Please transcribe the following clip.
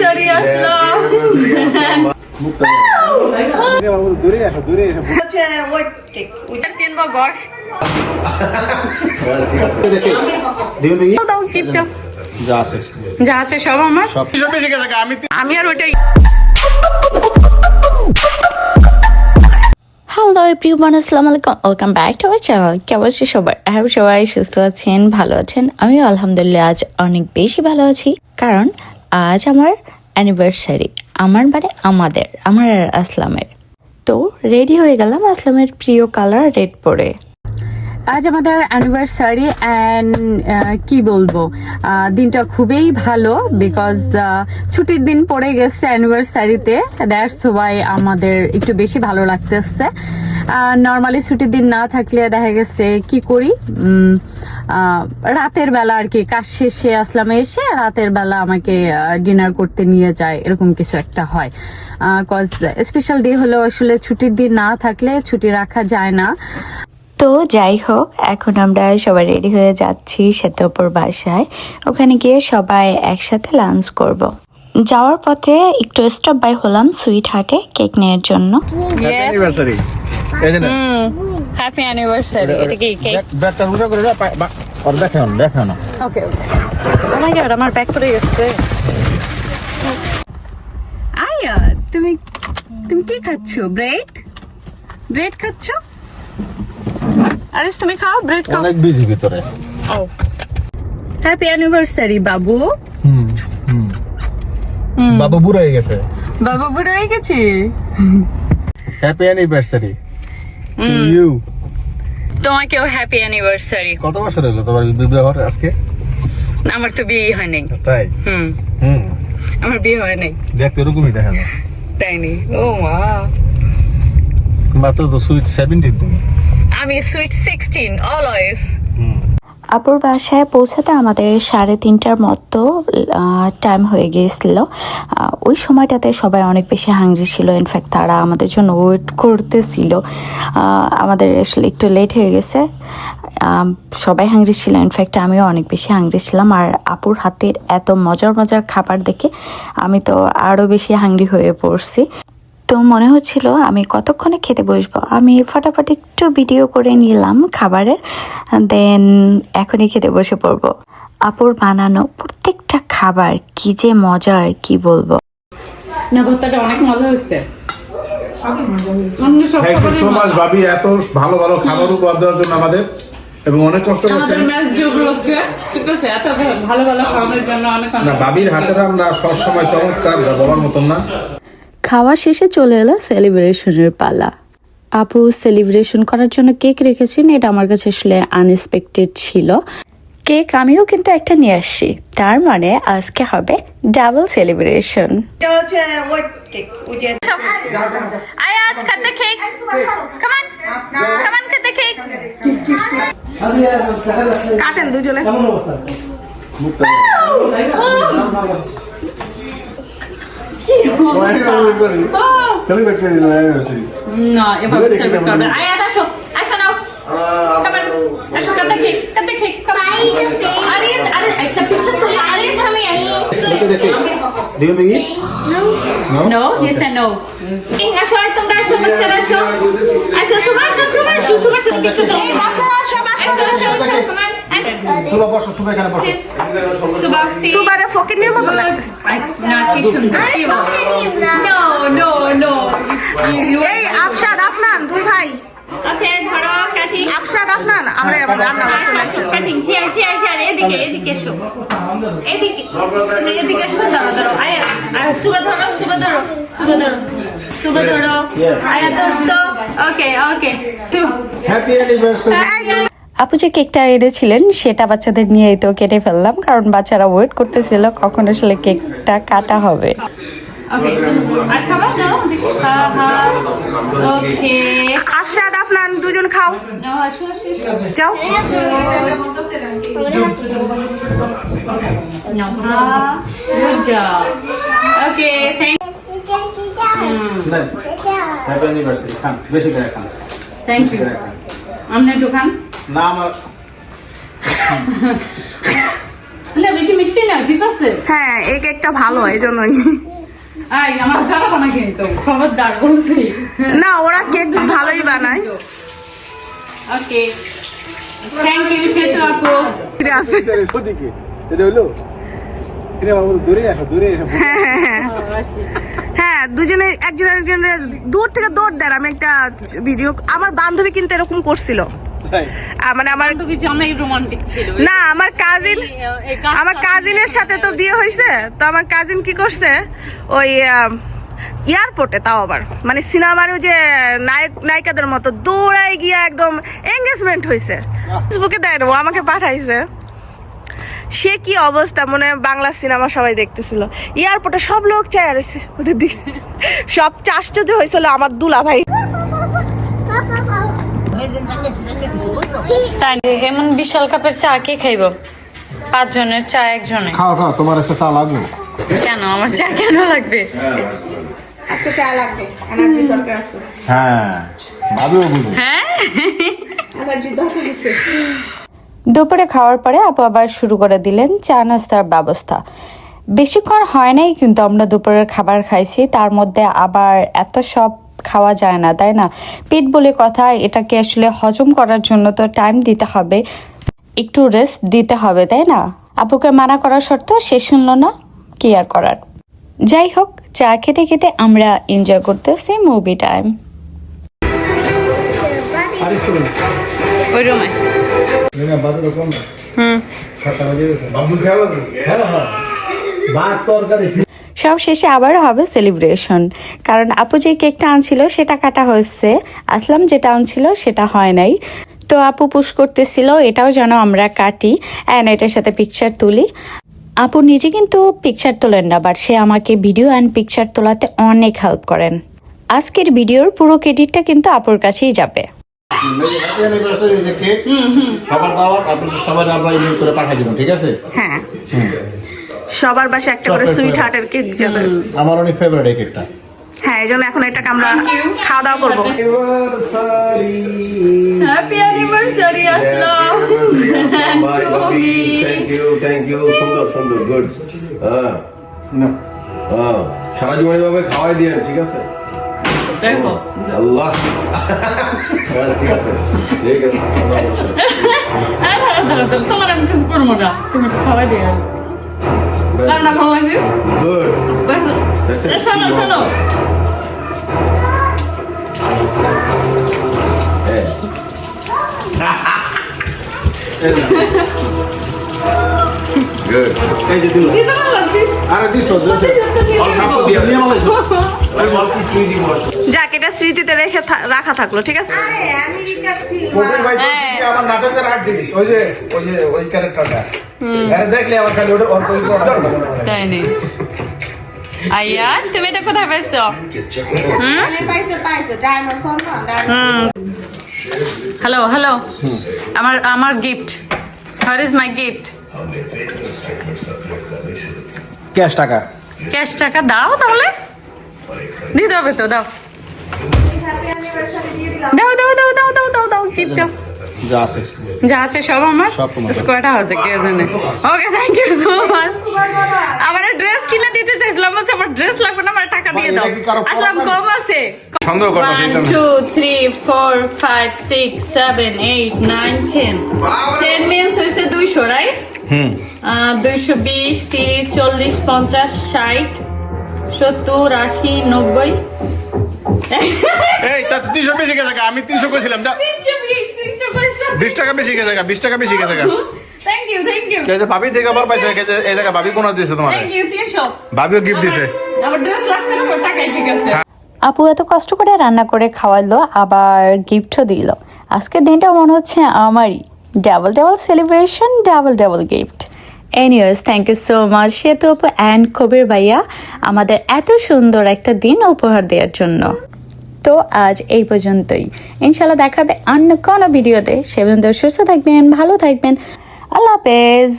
Anniversary আসলো। কিনবো বস যা আছে সব আমার, আমি আর ওইটাই। হ্যালো এভরিওয়ান, আসসালামু আলাইকুম, welcome back to our channel. কেমন আছেন সবাই? আই হোপ সবাই সুস্থ আছেন, ভালো আছেন। আমি আলহামদুলিল্লাহ আজ অনেক বেশি ভালো আছি, কারণ আজ আমার অ্যানিভার্সারি। আমার মানে আমার আর আসলামের। তো রেডি হয়ে গেলাম আসলামের প্রিয় কালার রেড পরে। আজ আমাদের অ্যানিভার্সারি অ্যান্ড কি বলবো, দিনটা খুবই ভালো বিকজ ছুটির দিন পড়ে গেছে অ্যানিভার্সারিতে। দ্যাটস ওয়াই আমাদের একটু বেশি ভালো লাগতেছে। নর্মালি ছুটির দিন না থাকলে দেখা গেছে কি করি, রাতের বেলা আর কি কাজ শেষে আসলামে এসে রাতের বেলা আমাকে ডিনার করতে নিয়ে যায়, এরকম কিছু একটা হয়। কজ স্পেশাল ডে হলো আসলে ছুটির দিন না থাকলে ছুটি রাখা যায় না। তো যাই হোক, এখন আমরা সবাই রেডি হয়ে যাচ্ছি শ্বেতপুর বাসায়। ওখানে গিয়ে সবাই একসাথে লাঞ্চ করব। যাওয়ার পথে একটু স্টপ বাই হলাম সুইট হার্টে কেক নেওয়ার জন্য। Happy anniversary. এটা কি কেক? ওকে ও মাই গড, আমার ব্যাগ পড়ে গেছে। আয়া তুমি কি খাচ্ছো? ব্রেড খাচ্ছো? আরে তুমি খাও, ব্রেড খাও। অনেক বিজি ভিতরে। ও হ্যাপি অ্যানিভার্সারি বাবু। বাবা বুড়ো হয়ে গেছে। বাবু বুড়ো হয়ে গেছে। Happy anniversary to you. তোমাকেও হ্যাপি অ্যানিভার্সারি। কত বছর হলো তোমার বিবাহ আজকে? আমার তো বিয়ে হয় নাই। তাই? আমার বিয়ে হয় নাই। দেখতে এরকমই দেখা যায়। তাই নি? ও মা, মাত্র তো সুইট 17 তুমি। আমি সুইট 16 অলওয়েজ। আপুর বাসায় পৌঁছাতে আমাদের 3:30টার মতো টাইম হয়ে গিয়েছিল। ওই সময়টাতে সবাই অনেক বেশি হাংরি ছিল। ইনফ্যাক্ট তারা আমাদের জন্য ওয়েট করতেছিল। আমাদের আসলে একটু লেট হয়ে গেছে। সবাই হাংরি ছিল, ইনফ্যাক্ট আমিও অনেক বেশি হাংরি ছিলাম। আর আপুর হাতের এত মজার মজার খাবার দেখে আমি তো আরও বেশি হাংরি হয়ে পড়ছি। তো মনে হচ্ছিল আমি কতক্ষণে খেতে বসবো। আমি ফটাফট একটু ভিডিও করে নিলাম খাবারের, দেন এখনই খেতে বসে পড়বো। আপুর বানানো প্রত্যেকটা খাবার কি যে মজার, কি বলবো। না, ভর্তাটা অনেক মজা হয়েছে। থ্যাংক ইউ সো মাচ ভাবি, এত ভালো ভালো খাবার উপহার দেওয়ার জন্য আমাদের, এবং অনেক কষ্ট করছেন ঠিক আছে, এত ভালো ভালো খাবারের জন্য অনেক না। ভাবির হাতের রান্না সব সময় চমৎকার, বলার মতন না। খাওয়া শেষে চলে এলো সেলিব্রেশনের পালা। আপু সেলিব্রেশন করার জন্য কেক রেখেছেন, এটা আমার কাছে আসলে আনএক্সপেক্টেড ছিল। কেক আমিও কিন্তু একটা নিয়ে আসছি, তার মানে আজকে হবে ডাবল সেলিব্রেশন। আয়াত কাটতে কেক, কাম অন কাটতে কেক। কাটেন দুজনে। সেলিব্রেট করে দিলাম অ্যানিভার্সারি। না, এবার সেলিব্রেট করবে। আয়াত আসো, আসো নাও। কাম অন, আসো কাটতে কেক, কাম অন। আরে একটা পিকচার তুলে। আরে আমি দেখে Do you eat? No, he said no. আসো তোমরা, আসো বাচ্চারা, আসো সুবাস পিকচার দাও। এই বাচ্চারা আসো, কাম অন। সুবা বসো, সুবা এখানে বসো। সুবারে ফকিনের মতো লাগতেছে। না, কি সুন্দর। No. এই আফশাদ আফনান দুই ভাই। ওকে, ধরো কাটি। আফশাদ আফনান আমরা এবার রান্না করতে লাগছি। কাটিং হিয়ার এদিকে এসো। এদিকে এসো, ধরো। আর সুবা ধরো। আয়া ধরছো। ওকে। Happy anniversary. আপু যে কেকটা এনেছিলেন সেটা বাচ্চাদের নিয়েই তো কেটে ফেললাম, কারণ বাচ্চারা ওয়েট করতেছিল কখন আসলে কেকটা কাটা হবে। ওকে, আর খাবার দাও। ওকে, আফশাদ আফনান দুজন খাও, আসো। যাও। Good job. Okay, thank happy anniversary. খান, বেশি করে খান। you. আমনে দোকান না আমার না বেশি মিষ্টি না, ঠিক আছে? হ্যাঁ এই কেকটা ভালো এই জন্যই। আই আমার জানাবো না কিন্তু, খবরদার বলছি। না ওরা কেক ভালোই বানায়। ওকে, থ্যাংক ইউ সেতু আপু। আছে। এটা হলো দূরে আসো, দূরে এসে হ্যাঁ দুজনে একজন একজনের দূর থেকে দৌড় দেন। আমি একটা ভিডিও, আমার বান্ধবী কিন্তু এরকম করছিল। মানে আমার তুমি জামাই রোমান্টিক ছিল না, আমার কাজিন, আমার কাজিনের সাথে তো বিয়ে হয়েছে। তো আমার কাজিন কি করছে, ওই এয়ারপোর্টে, তাও আবার মানে সিনেমার ওই যে নায়ক নায়িকাদের মতো দৌড়ায় গিয়া একদম এঙ্গেজমেন্ট হয়েছে। ফেসবুকে দেয় না, ও আমাকে পাঠাইছে। সে কি অবস্থা, মনে হয় বাংলা সিনেমা সবাই দেখতেছিল। এয়ারপোর্টে সব লোক চায় রয়েছে ওদের দিকে। সবচেয়ে আশ্চর্য হয়েছিল আমার দুলা ভাই। তাই এমন বিশাল কাপের চা কে খাইব? 5 জনের চা একজনে। খাও খাও, তোমার আজকে চা লাগবে। কেন আমার চা কেন লাগবে? আজকে চা লাগবে, এনার্জি দরকার আছে। হ্যাঁ ভাবিও বুঝো। হ্যাঁ এনার্জি দরকার আছে। দুপুরে খাওয়ার পরে আপু আবার শুরু করে দিলেন চা নাস্তার ব্যবস্থা। বেশিক্ষণ হয় নাই কিন্তু আমরা দুপুরের খাবার খাইছি, তার মধ্যে আবার এত সব খাওয়া যায় না, তাই না? পেট বলে কথা, এটাকে আসলে হজম করার জন্য তো টাইম দিতে হবে, একটু রেস্ট দিতে হবে, তাই না? আপুকে মানা করার সত্ত্বেও সে শুনলো না, কি আর করার। যাই হোক, চা খেতে খেতে আমরা এনজয় করতেছি মুভি টাইম। ওই রুমে। সব শেষে আবারও হবে সেলিব্রেশন, কারণ আপু যে কেকটা আনছিল সেটা কাটা হয়েছে, আসলাম যেটা আনছিল সেটা হয় নাই। তো আপু পুশ করতেছিল এটাও যেন আমরা কাটি অ্যান্ড এটার সাথে পিকচার তুলি। আপু নিজে কিন্তু পিকচার তোলেন না, বাট সে আমাকে ভিডিও অ্যান্ড পিকচার তোলাতে অনেক হেল্প করেন। আজকের ভিডিওর পুরো ক্রেডিটটা কিন্তু আপুর কাছেই যাবে। সবার দাওয়াত, আপনি সবাই আমরা ইমেল করে পাঠিয়ে দেবেন, ঠিক আছে? হ্যাঁ সবার বাসায় একটা করে সুইট হার্টের কেক যাবে। আমার অনেক ফেভারিট এই কেকটা। হ্যাঁ এই জন্য এখন এটাকে আমরা খাওয়া দাওয়া করবো। হ্যাপি অ্যানিভার্সারি আসলাম। থ্যাংক ইউ, সুন্দর সুন্দর, গুড। সারা জীবন এভাবে খাওয়াই দিয়ে, ঠিক আছে? দেখো আল্লাহ। ঠিক আছে, ঠিক আছে। তোমার আমি কিছু করবো না, তুমি খাওয়াই দিয়ে রান্না ভালো লাগবে। গুড। শোনো শোনো, গুড। এই যে দিল। দিতে ভালো লাগছে। আরে দিছো, দিছো। অল্প দিয়ে নিয়ে মালাইছো। আমি অল্প চুই দিব। যাক এটা স্মৃতিতে রেখে রাখা থাকলো, ঠিক আছে? কোটের ভাই তো শুনে আমার নাটকের আর্টিস্ট, ওই যে ওই ক্যারেক্টারটা। আরে দেখলে আমার খালি ওটা অল্প তাই নেই। আইয়া তুমি এটা কোথায় পাইছো? হ্যালো হ্যালো, আমার gift, where is my gift? Cash টাকা। ক্যাশ টাকা দাও, তাহলে দিতে হবে তো, দাও দাও দাও দাও দাও দাও দাও দাও গিফট দাও। যা আছে যা আছে সব আমার সব তোমার। স্কোয়ারটা আছে, কে জানে। Okay thank you so much. আমার ড্রেস কিনে দিতে চাইছিলাম, বলছে আমার ড্রেস লাগবে না, আমার টাকা দিয়ে দাও। এটা কি কারো আসলাম কম আছে। সন্দেহ করো সেটা 1 2 3 4 5 6 7 8 9 10 10 মিনস হইছে 200, রাইট? 220 30 40 50 60 70 80 90 এই তা 200 বেশি গেছে, আমি 300 কইছিলাম। যা 320 300 কইছো। 20 টাকা বেশি গেছে, 20 টাকা বেশি গেছে। থ্যাংক ইউ কেজে ভাবি থেকে আবার পাইছে, কেজে এই জায়গা ভাবি কোন দিয়েছে তোমারে? Thank you 300। ভাবিও গিফট দিছে। আমার ড্রেস লাগতো না, আমার টাকাই ঠিক আছে। আপু এত কষ্ট করে রান্না করে খাওয়ালো, আবার গিফটও দিল। আজকের দিনটা মনে হচ্ছে আমারই। Double double celebration, double double gift. Anyways, thank you so much Setu আপু অ্যান্ড কবির ভাইয়া আমাদের এত সুন্দর একটা দিন উপহার দেওয়ার জন্য। তো আজ এই পর্যন্তই, ইনশাল্লাহ দেখাবে অন্য কোনো ভিডিওতে। সে পর্যন্ত সুস্থ থাকবেন, ভালো থাকবেন, আল্লাহ হাফেজ।